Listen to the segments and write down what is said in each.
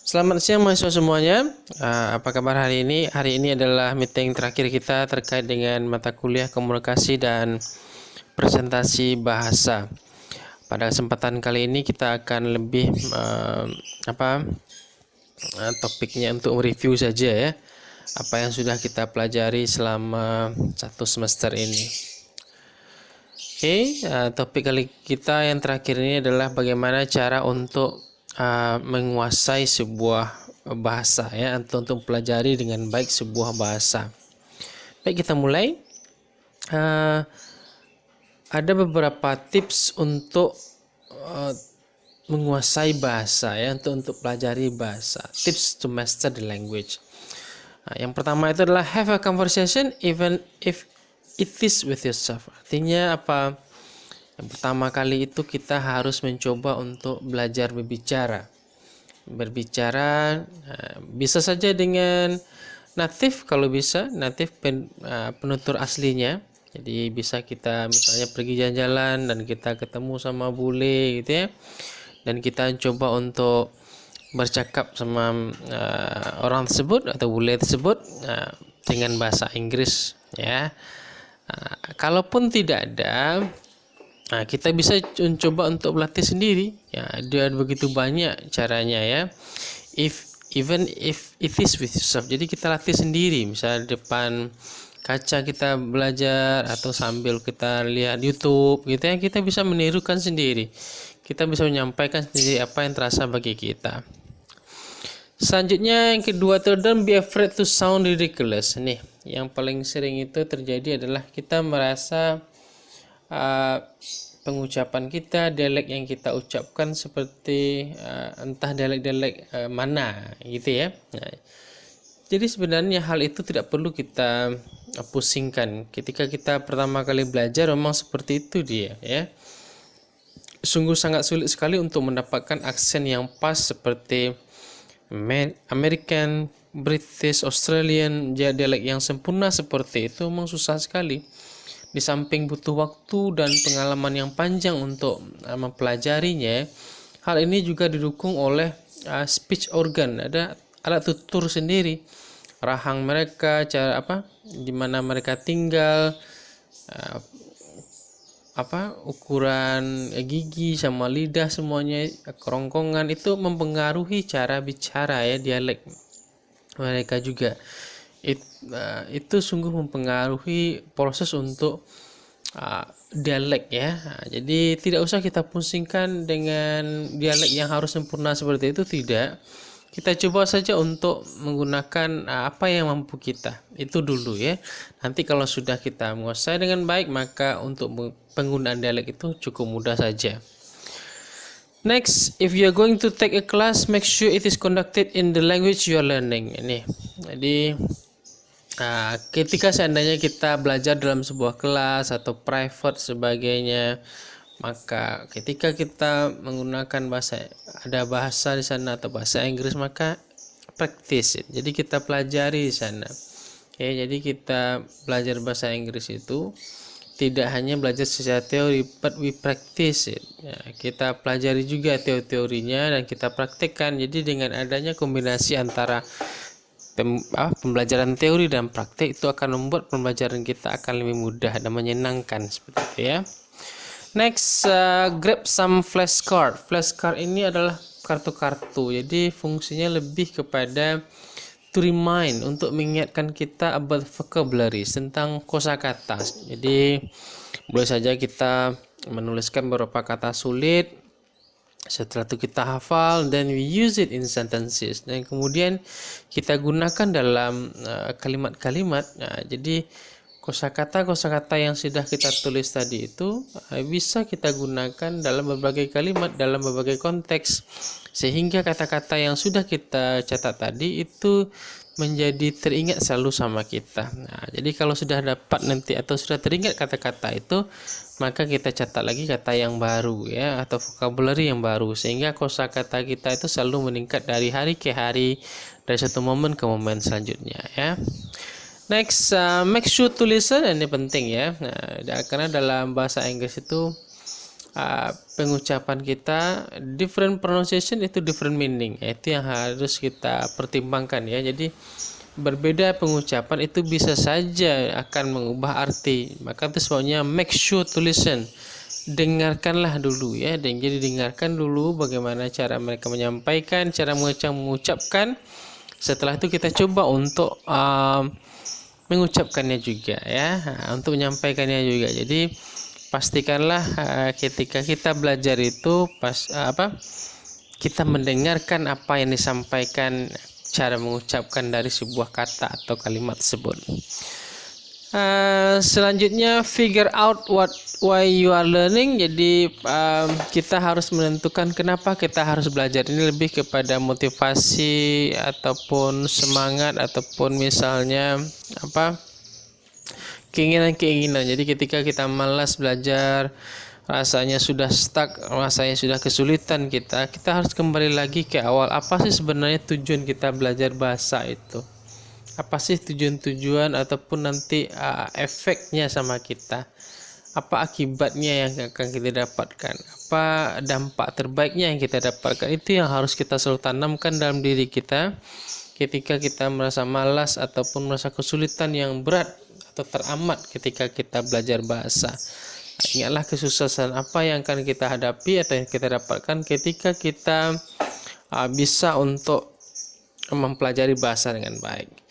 Selamat siang mahasiswa semuanya. Apa kabar hari ini? Hari ini adalah meeting terakhir kita terkait dengan mata kuliah komunikasi dan presentasi bahasa. Pada kesempatan kali ini kita akan lebih topiknya untuk review saja ya. Apa yang sudah kita pelajari selama satu semester ini. Oke, topik kali kita yang terakhir ini adalah bagaimana cara untuk menguasai sebuah bahasa ya, atau untuk pelajari dengan baik sebuah bahasa. Baik, kita mulai. Uh, ada beberapa tips untuk menguasai bahasa ya, untuk pelajari bahasa. Tips to master the language. Yang pertama itu adalah have a conversation even if it is with yourself. Artinya apa? Yang pertama kali itu kita harus mencoba untuk belajar berbicara. Bisa saja dengan native kalau bisa, native penutur aslinya. Jadi bisa kita misalnya pergi jalan-jalan dan kita ketemu sama bule gitu ya. Dan kita coba untuk bercakap sama orang tersebut atau bule tersebut dengan bahasa Inggris ya. Kalaupun tidak ada, kita bisa mencoba untuk berlatih sendiri ya. Ada begitu banyak caranya ya. Even if it is with yourself, jadi kita latih sendiri, misalnya depan kaca kita belajar atau sambil kita lihat YouTube gitu ya, kita bisa menirukan sendiri, kita bisa menyampaikan sendiri apa yang terasa bagi kita. Selanjutnya yang kedua, don't be afraid to sound ridiculous. Nih, yang paling sering itu terjadi adalah kita merasa pengucapan kita, dialek yang kita ucapkan seperti entah dialek mana gitu ya. Nah, jadi sebenarnya hal itu tidak perlu kita pusingkan. Ketika kita pertama kali belajar memang seperti itu dia ya. Sungguh sangat sulit sekali untuk mendapatkan aksen yang pas seperti American, British, Australian, dialek yang sempurna seperti itu memang susah sekali. Di samping butuh waktu dan pengalaman yang panjang untuk mempelajarinya, hal ini juga didukung oleh speech organ. Ada alat tutur sendiri, rahang mereka, cara di mana mereka tinggal, ukuran gigi sama lidah, semuanya kerongkongan itu mempengaruhi cara bicara ya, dialek mereka juga. Itu sungguh mempengaruhi proses untuk dialek ya. Jadi tidak usah kita pusingkan dengan dialek yang harus sempurna seperti itu, tidak. Kita coba saja untuk menggunakan apa yang mampu kita, itu dulu ya. Nanti kalau sudah kita menguasai dengan baik, maka untuk penggunaan dialek itu cukup mudah saja. Next, if you are going to take a class, make sure it is conducted in the language you are learning. Ini, jadi ketika seandainya kita belajar dalam sebuah kelas atau private sebagainya, maka ketika kita menggunakan ada bahasa di sana atau bahasa Inggris, maka practice it. Jadi kita pelajari di sana. Oke, jadi kita belajar bahasa Inggris itu tidak hanya belajar secara teori, but we practice it. Ya, kita pelajari juga teorinya dan kita praktekkan. Jadi dengan adanya kombinasi antara pembelajaran teori dan praktek itu akan membuat pembelajaran kita akan lebih mudah dan menyenangkan seperti itu ya. Next, grab some flashcard. Flashcard ini adalah kartu-kartu. Jadi fungsinya lebih kepada to remind, untuk mengingatkan kita about vocabulary, tentang kosakata. Jadi boleh saja kita menuliskan beberapa kata sulit. Setelah itu kita hafal, then we use it in sentences, dan kemudian kita gunakan dalam kalimat-kalimat. Jadi kosakata yang sudah kita tulis tadi itu bisa kita gunakan dalam berbagai kalimat, dalam berbagai konteks, sehingga kata-kata yang sudah kita catat tadi itu menjadi teringat selalu sama kita. Nah, jadi kalau sudah dapat nanti atau sudah teringat kata-kata itu, maka kita catat lagi kata yang baru ya, atau vocabulary yang baru, sehingga kosakata kita itu selalu meningkat dari hari ke hari, dari satu momen ke momen selanjutnya ya. Next, make sure to listen. Ini penting ya. Nah, karena dalam bahasa Inggris itu pengucapan kita, different pronunciation itu different meaning. Itu yang harus kita pertimbangkan ya. Jadi berbeda pengucapan itu bisa saja akan mengubah arti. Maka itu sebabnya make sure to listen. Dengarkanlah dulu ya, dan jadi dengarkan dulu bagaimana cara mereka menyampaikan, cara mengucapkan. Setelah itu kita coba untuk mengucapkannya juga ya, untuk menyampaikannya juga. Jadi pastikanlah ketika kita belajar itu kita mendengarkan apa yang disampaikan, cara mengucapkan dari sebuah kata atau kalimat tersebut. Selanjutnya figure out why you are learning. Jadi kita harus menentukan kenapa kita harus belajar. Ini lebih kepada motivasi ataupun semangat ataupun misalnya keinginan. Jadi ketika kita malas belajar, rasanya sudah stuck, rasanya sudah kesulitan, kita harus kembali lagi ke awal. Apa sih sebenarnya tujuan kita belajar bahasa itu? Apa sih tujuan ataupun nanti efeknya sama kita? Apa akibatnya yang akan kita dapatkan? Apa dampak terbaiknya yang kita dapatkan? Itu yang harus kita selalu tanamkan dalam diri kita ketika kita merasa malas ataupun merasa kesulitan yang berat atau teramat ketika kita belajar bahasa. Ingatlah kesusahan apa yang akan kita hadapi atau yang kita dapatkan ketika kita bisa untuk mempelajari bahasa dengan baik.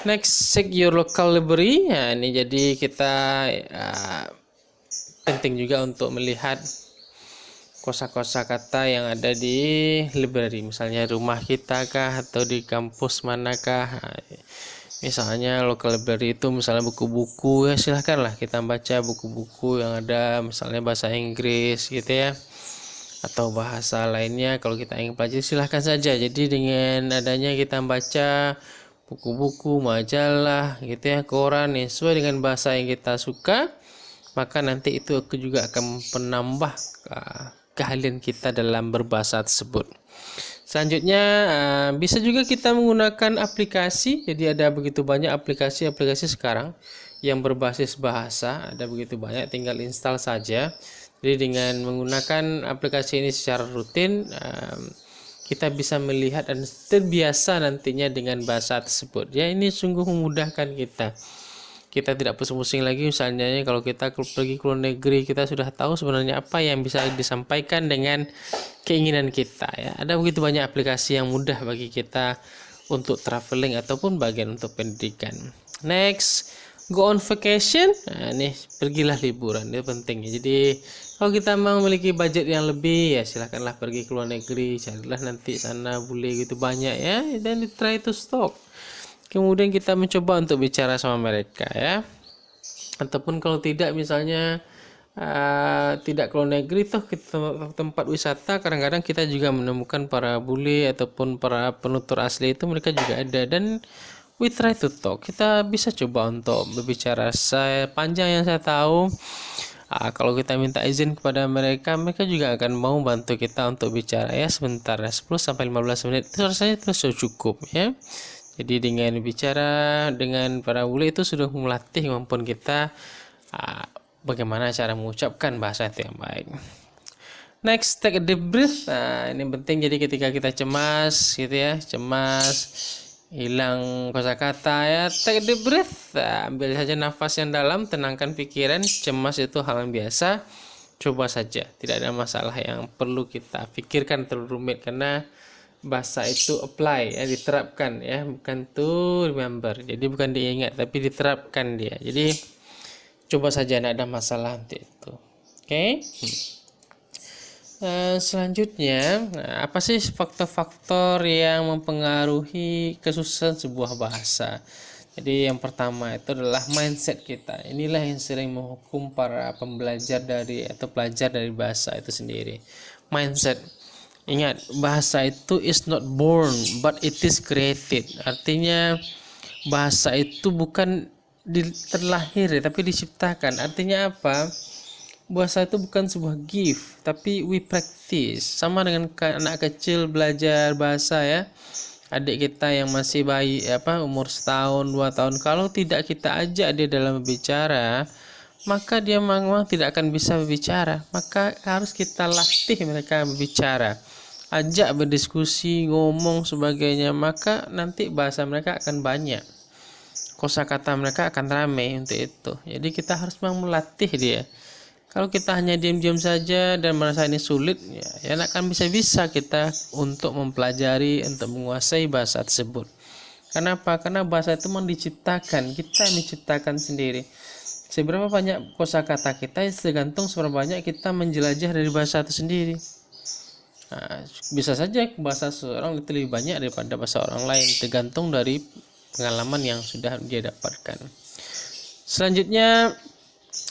Next, check your local library. Nah, ini jadi kita penting juga untuk melihat kosa-kosa kata yang ada di library. Misalnya rumah kita kah atau di kampus manakah. Misalnya local library itu misalnya buku-buku, ya silahkanlah kita baca buku-buku yang ada misalnya bahasa Inggris gitu ya, atau bahasa lainnya. Kalau kita ingin pelajari silahkan saja. Jadi dengan adanya kita baca buku-buku, majalah gitu ya, koran yang sesuai dengan bahasa yang kita suka, maka nanti itu juga akan menambah keahlian kita dalam berbahasa tersebut. Selanjutnya bisa juga kita menggunakan aplikasi. Jadi ada begitu banyak aplikasi sekarang yang berbasis bahasa, ada begitu banyak, tinggal install saja. Jadi dengan menggunakan aplikasi ini secara rutin, kita bisa melihat dan terbiasa nantinya dengan bahasa tersebut. Ya, ini sungguh memudahkan kita. Kita tidak pusing-pusing lagi. Misalnya kalau kita pergi ke luar negeri, kita sudah tahu sebenarnya apa yang bisa disampaikan dengan keinginan kita. Ya, ada begitu banyak aplikasi yang mudah bagi kita untuk traveling ataupun bagian untuk pendidikan. Next, go on vacation. Nah, ini pergilah liburan, itu penting. Jadi kalau kita memiliki budget yang lebih, ya silahkanlah pergi ke luar negeri, carilah nanti sana bule gitu banyak ya, dan try to stop. Kemudian kita mencoba untuk bicara sama mereka ya. Ataupun kalau tidak misalnya tidak ke luar negeri, toh ke tempat wisata kadang-kadang kita juga menemukan para bule ataupun para penutur asli itu, mereka juga ada, dan we try to talk. Kita bisa coba untuk berbicara. Sepanjang yang saya tahu, kalau kita minta izin kepada mereka, mereka juga akan mau bantu kita untuk bicara ya sebentar, 10-15 menit itu rasanya itu sudah cukup ya. Jadi dengan bicara dengan para bule itu sudah melatih kemampuan kita bagaimana cara mengucapkan bahasa itu yang baik. Next, take a deep breath. Nah, ini penting. Jadi ketika kita cemas gitu ya, hilang kosakata ya, take a deep breath. Ambil saja nafas yang dalam, tenangkan pikiran. Cemas itu hal yang biasa, coba saja, tidak ada masalah yang perlu kita pikirkan terlalu rumit, karena bahasa itu apply ya, diterapkan ya, bukan to remember. Jadi bukan diingat tapi diterapkan dia. Jadi coba saja, tidak ada masalah untuk itu. Oke. Selanjutnya, apa sih faktor-faktor yang mempengaruhi kesusahan sebuah bahasa? Jadi yang pertama itu adalah mindset kita. Inilah yang sering menghukum para pembelajar pelajar dari bahasa itu sendiri. Mindset. Ingat, bahasa itu is not born but it is created. Artinya bahasa itu bukan terlahir tapi diciptakan. Artinya apa? Bahasa itu bukan sebuah gift tapi we practice. Sama dengan anak kecil belajar bahasa ya. Adik kita yang masih bayi umur 1 tahun 2 tahun, kalau tidak kita ajak dia dalam berbicara, maka dia memang tidak akan bisa berbicara. Maka harus kita latih mereka berbicara, ajak berdiskusi, ngomong sebagainya, maka nanti bahasa mereka akan banyak, kosakata mereka akan ramai untuk itu. Jadi kita harus memang melatih dia. Kalau kita hanya diam-diam saja dan merasa ini sulit, ya akan bisa kita untuk mempelajari, untuk menguasai bahasa tersebut. Kenapa? Karena bahasa itu memang diciptakan, kita yang menciptakan sendiri. Seberapa banyak kosakata kita tergantung seberapa banyak kita menjelajah dari bahasa itu sendiri. Nah, bisa saja bahasa seseorang itu lebih banyak daripada bahasa orang lain, tergantung dari pengalaman yang sudah dia dapatkan. Selanjutnya,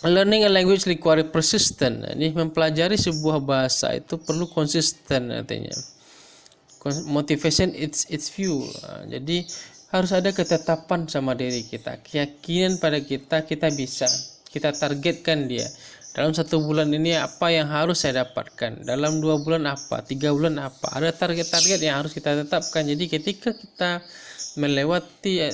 learning a language require persistence. Ini mempelajari sebuah bahasa itu perlu konsisten artinya. Motivation it's view. Jadi harus ada ketetapan sama diri kita, keyakinan pada kita bisa, kita targetkan dia. Dalam 1 bulan ini apa yang harus saya dapatkan, dalam 2 bulan apa, 3 bulan apa, ada target-target yang harus kita tetapkan. Jadi ketika kita melewati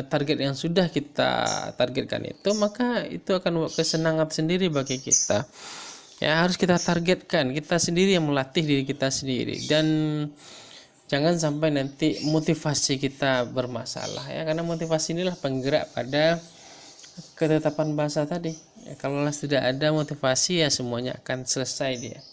target yang sudah kita targetkan itu, maka itu akan kesenangan sendiri bagi kita. Ya, harus kita targetkan, kita sendiri yang melatih diri kita sendiri, dan jangan sampai nanti motivasi kita bermasalah ya, karena motivasi inilah penggerak pada ketetapan bahasa tadi. Ya, kalau tidak ada motivasi ya semuanya akan selesai dia.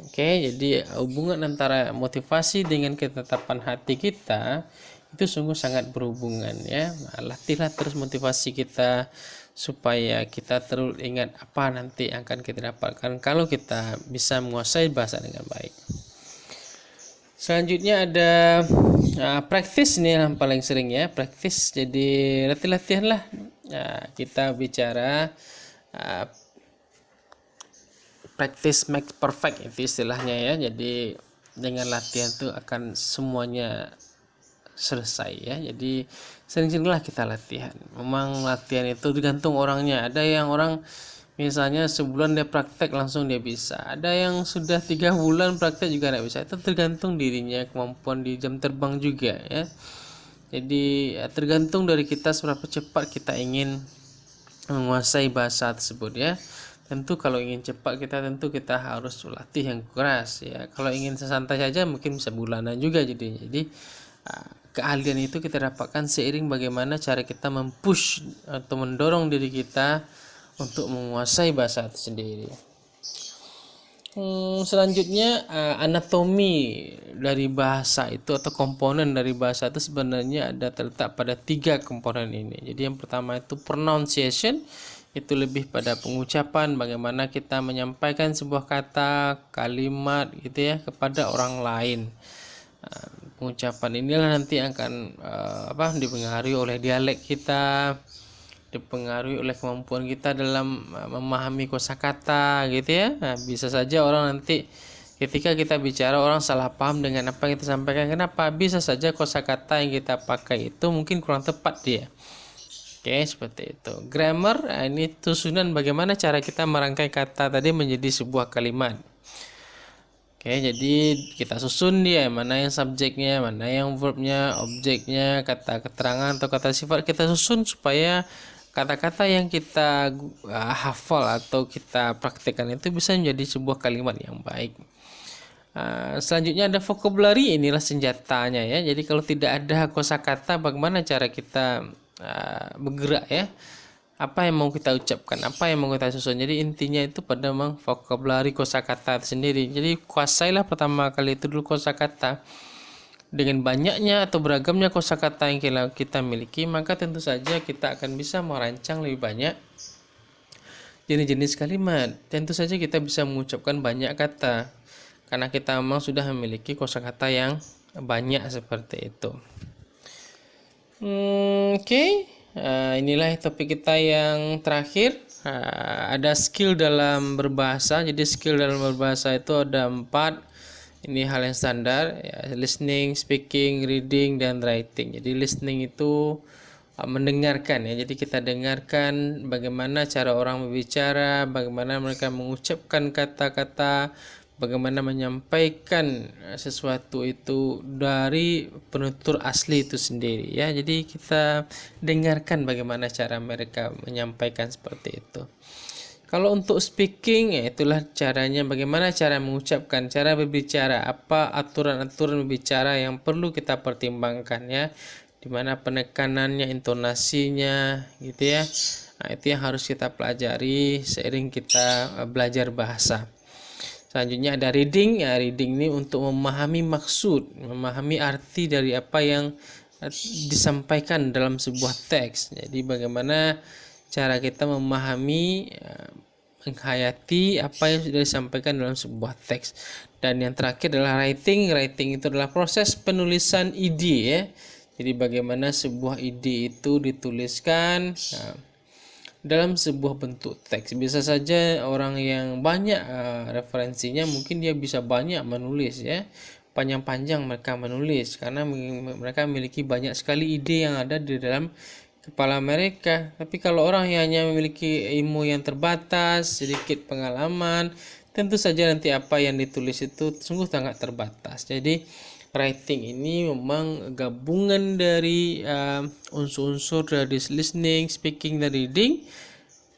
Oke, jadi hubungan antara motivasi dengan ketetapan hati kita itu sungguh sangat berhubungan ya. Nah, latihlah terus motivasi kita supaya kita terus ingat apa nanti yang akan kita dapatkan kalau kita bisa menguasai bahasa dengan baik. Selanjutnya ada praktis, ini yang paling sering ya, praktis. Jadi latihan lah kita bicara practice makes perfect itu istilahnya ya. Jadi dengan latihan itu akan semuanya selesai ya. Jadi sering-seringlah kita latihan. Memang latihan itu tergantung orangnya. Ada yang orang misalnya sebulan dia praktek langsung dia bisa, ada yang sudah 3 bulan praktek juga tidak bisa. Itu tergantung dirinya, kemampuan di jam terbang juga ya. Jadi tergantung dari kita seberapa cepat kita ingin menguasai bahasa tersebut ya. Tentu kalau ingin cepat tentu kita harus latih yang keras ya. Kalau ingin sesantai saja mungkin bisa bulanan juga jadinya. Jadi keahlian itu kita dapatkan seiring bagaimana cara kita mempush atau mendorong diri kita untuk menguasai bahasa itu sendiri. Selanjutnya anatomi dari bahasa itu atau komponen dari bahasa itu sebenarnya ada terletak pada 3 komponen ini. Jadi yang pertama itu pronunciation, itu lebih pada pengucapan, bagaimana kita menyampaikan sebuah kata, kalimat gitu ya kepada orang lain. Pengucapan inilah nanti akan dipengaruhi oleh dialek kita, dipengaruhi oleh kemampuan kita dalam memahami kosakata gitu ya. Nah, bisa saja orang nanti ketika kita bicara orang salah paham dengan apa yang kita sampaikan. Kenapa? Bisa saja kosakata yang kita pakai itu mungkin kurang tepat dia. Oke, seperti itu. Grammar, ini susunan bagaimana cara kita merangkai kata tadi menjadi sebuah kalimat. Oke, jadi kita susun dia, mana yang subjeknya, mana yang verbnya, objeknya, kata keterangan atau kata sifat kita susun supaya kata-kata yang kita hafal atau kita praktekkan itu bisa menjadi sebuah kalimat yang baik. Selanjutnya ada vocabulary, inilah senjatanya ya. Jadi kalau tidak ada kosakata, bagaimana cara kita bergerak ya? Apa yang mau kita ucapkan, apa yang mau kita susun. Jadi intinya itu pada vocabulary kosakata sendiri. Jadi kuasailah pertama kali itu dulu kosakata. Dengan banyaknya atau beragamnya kosakata yang kita miliki, maka tentu saja kita akan bisa merancang lebih banyak jenis-jenis kalimat. Tentu saja kita bisa mengucapkan banyak kata karena kita memang sudah memiliki kosakata yang banyak seperti itu. Oke. Inilah topik kita yang terakhir. Ada skill dalam berbahasa. Jadi skill dalam berbahasa itu ada 4. Ini hal yang standar ya, listening, speaking, reading, dan writing. Jadi listening itu mendengarkan ya. Jadi kita dengarkan bagaimana cara orang berbicara, bagaimana mereka mengucapkan kata-kata, bagaimana menyampaikan sesuatu itu dari penutur asli itu sendiri ya. Jadi kita dengarkan bagaimana cara mereka menyampaikan seperti itu. Kalau untuk speaking, ya itulah caranya, bagaimana cara mengucapkan, cara berbicara, apa aturan-aturan berbicara yang perlu kita pertimbangkan ya, dimana penekanannya, intonasinya gitu ya. Nah, itu yang harus kita pelajari seiring kita belajar bahasa. Selanjutnya ada reading. Ya, reading ini untuk memahami maksud, memahami arti dari apa yang disampaikan dalam sebuah teks. Jadi bagaimana cara kita memahami, menghayati apa yang sudah disampaikan dalam sebuah teks. Dan yang terakhir adalah writing. Writing itu adalah proses penulisan ide ya. Jadi bagaimana sebuah ide itu dituliskan dalam sebuah bentuk teks. Bisa saja orang yang banyak referensinya, mungkin dia bisa banyak menulis ya, panjang-panjang mereka menulis karena mereka memiliki banyak sekali ide yang ada di dalam kepala mereka. Tapi kalau orang yang hanya memiliki ilmu yang terbatas, sedikit pengalaman, tentu saja nanti apa yang ditulis itu sungguh sangat terbatas. Jadi writing ini memang gabungan dari unsur-unsur dari listening, speaking, dan reading,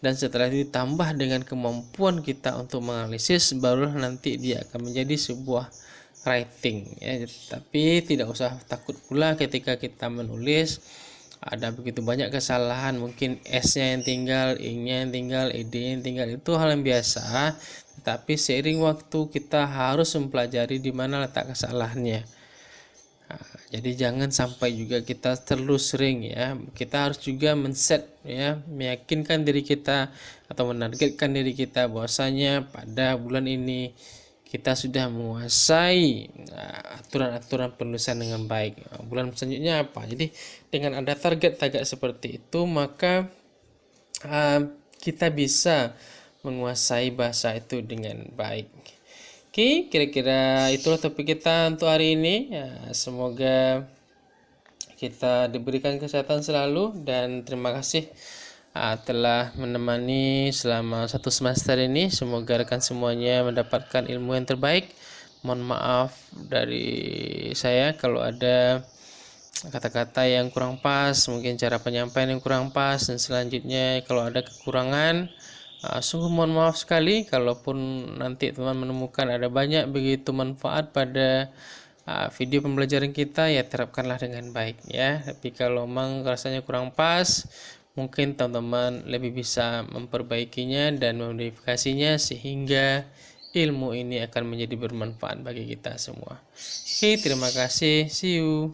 dan setelah itu ditambah dengan kemampuan kita untuk menganalisis, baru nanti dia akan menjadi sebuah writing ya. Tapi tidak usah takut pula ketika kita menulis ada begitu banyak kesalahan, mungkin S-nya yang tinggal, I-nya yang tinggal, ED-nya yang tinggal, itu hal yang biasa. Tapi seiring waktu kita harus mempelajari di mana letak kesalahannya. Jadi jangan sampai juga kita terlalu sering ya. Kita harus juga men-set ya, meyakinkan diri kita atau menargetkan diri kita bahwasanya pada bulan ini kita sudah menguasai aturan-aturan penulisan dengan baik. Bulan selanjutnya apa? Jadi dengan ada target-target seperti itu, maka kita bisa menguasai bahasa itu dengan baik. Oke, kira-kira itulah topik kita untuk hari ini ya. Semoga kita diberikan kesehatan selalu, dan terima kasih telah menemani selama 1 semester ini. Semoga rekan semuanya mendapatkan ilmu yang terbaik. Mohon maaf dari saya kalau ada kata-kata yang kurang pas, mungkin cara penyampaian yang kurang pas, dan selanjutnya kalau ada kekurangan, sungguh mohon maaf sekali. Kalaupun nanti teman menemukan ada banyak begitu manfaat pada video pembelajaran kita, ya terapkanlah dengan baik ya. Tapi kalau memang rasanya kurang pas, mungkin teman-teman lebih bisa memperbaikinya dan memodifikasinya sehingga ilmu ini akan menjadi bermanfaat bagi kita semua. Oke, terima kasih. See you.